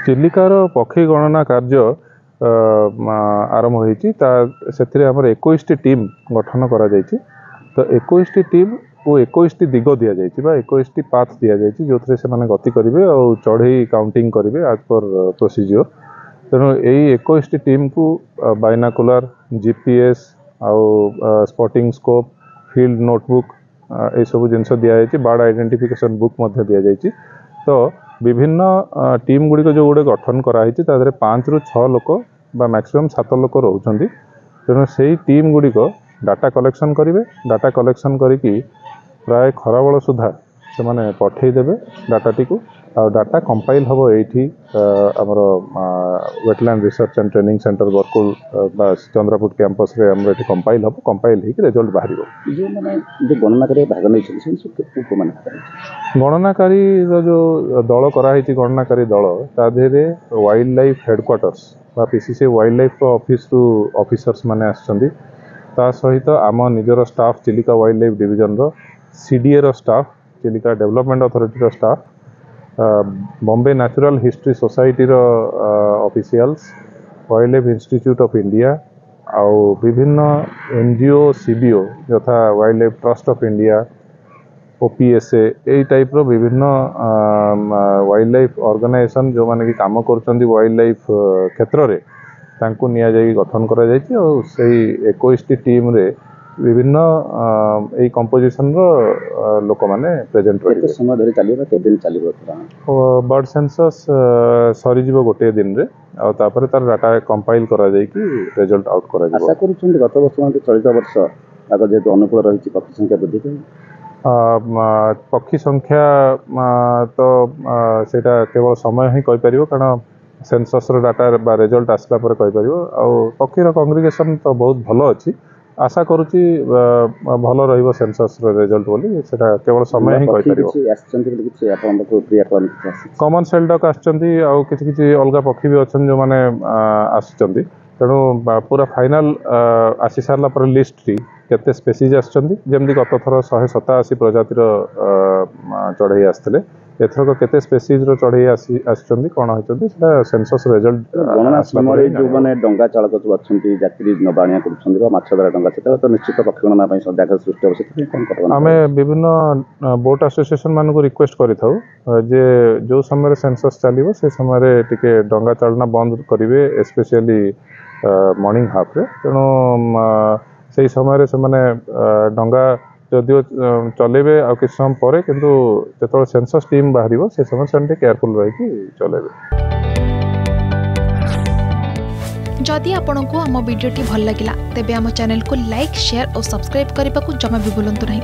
चिलिकार पक्षी गणना कार्य आरंभ होती से आमर 21 टीम गठन करा जायछि। तो 21 टीम को 21 दिग दि जाइए 21 पाथ दि जाइए जो थे से गति करेंगे और चढ़ई काउंटिंग करेंगे आज पर प्रोसीजर। तेणु यही 21 टीम को बाइनाकुलर जीपीएस आउ स्पॉटिंग स्कोप फील्ड नोटबुक ये सब जिनस दि जाइए बर्ड आइडेंटिफिकेशन बुक दि जाइए। तो विभिन्न टीम गुड़िक जो गोटे गठन कराई 5 ରୁ 6 लोक बा मैक्सिमम 7 लोक रोचंती। तेणु से टीम गुड़िक डाटा कलेक्शन करेंगे। डाटा कलेक्शन करी प्राय खराबल सुधा से माने पठेदेवे डाटाटी को आ डाटा कंपाइल हम ये आमर wetland research and training centre Barkul Chandrapur campus रे हमर ये कंपाइल हम कंपाइल होकर रिजल्ट बाहर जो माने जो गणनाकारी भाग नहीं गणनाकारी जो दल कराई गणनाकारी दल ताधे वाइल्ड लाइफ हेडक्वार्टर्स बा पीसीसी वाइल्ड लाइफ ऑफिस रु ऑफिसर्स माने आछंती। ता सहित आम निजर staff Chilika wildlife division रो सीडीए रो स्टाफ चिलिका डेवलपमेंट अथॉरिटी रो staff Bombay natural history society रो officials wildlife institute of India आउ विभिन्न एनजीओ सीबीओ यथा wildlife trust of India OPSA यही टाइप रो विभिन्न वाइल्ड लाइफ ऑर्गेनाइजेशन जो माने कि काम करछंती वाइल्ड लाइफ क्षेत्र रे तांको निया जाई गठन करा जायछि और सेही 21 टीम रे विभिन्न ए कंपोजिशन रो लोक माने प्रेजेंट केते समय धरि चलिबा के दिन चलिबा बर्ड सेंसस सरी जीवो गोटे दिन रे आ तापर तार डाटा कंपाइल करा जाई कि रिजल्ट आउट करा जाई। आशा करूछन गत वर्ष माने चलित वर्ष आगर जे अनुकूल रहिछि पक्षी संख्या वृद्धि पक्षी संख्या तो सेटा केवल समय ही कहि परिबो कारण सेंसस रो डाटा बा रिजल्ट आसला पर कहि परिबो आ पक्षी रो कांग्रीगेशन तो बहुत भलो अछि। आशा करूची भलो रहिबो सेंसस रो रिजल्ट बोली सेटा केवल समय ही कहि परिबो। किछि आछंती किछि आपन को प्रिया कोन कॉमन सेल्डक आछंती आ किछि किछि अलगा पक्षी भी अछन जो माने आछंती। तेणु पूरा फाइनल आसी सारला पर लिस्ट टी केते स्पेसीज आछंती जेमदी गत थर 187 प्रजातिर चढ़ई आसथिले एथरक केते स्पेसीज रो चढ़ई आछंती कोन होचंती सेटा सेंसस रिजल्ट गणना समय जो माने डंगा चालक जो अछंती यात्री नबाणिया करछंती बा माछधरा डंगा सेटा तो निश्चित पक्षी गणना पई सजाग सृष्टि हो सेति कोन कटवा आमे विभिन्न बोट एसोसिएशन मान को रिक्वेस्ट करिथाउ जे जो समय सेंसस चलिबो से समय टिके डंगा चालना बंद करिवे स्पेशली मॉर्निंग हाफ रे। तेणु से समय से माने डंगा जदिओ चलेबे आ किछ समय परे किंतु जेतोल सेंसस टीम बाहरिबो से समय से केयरफुल रही कि चलेबे। जदि आपंक आम भिडी भल लगा तेब आम चैनल को लाइक शेयर और सब्सक्राइब करने को जमा भी भूलु नहीं।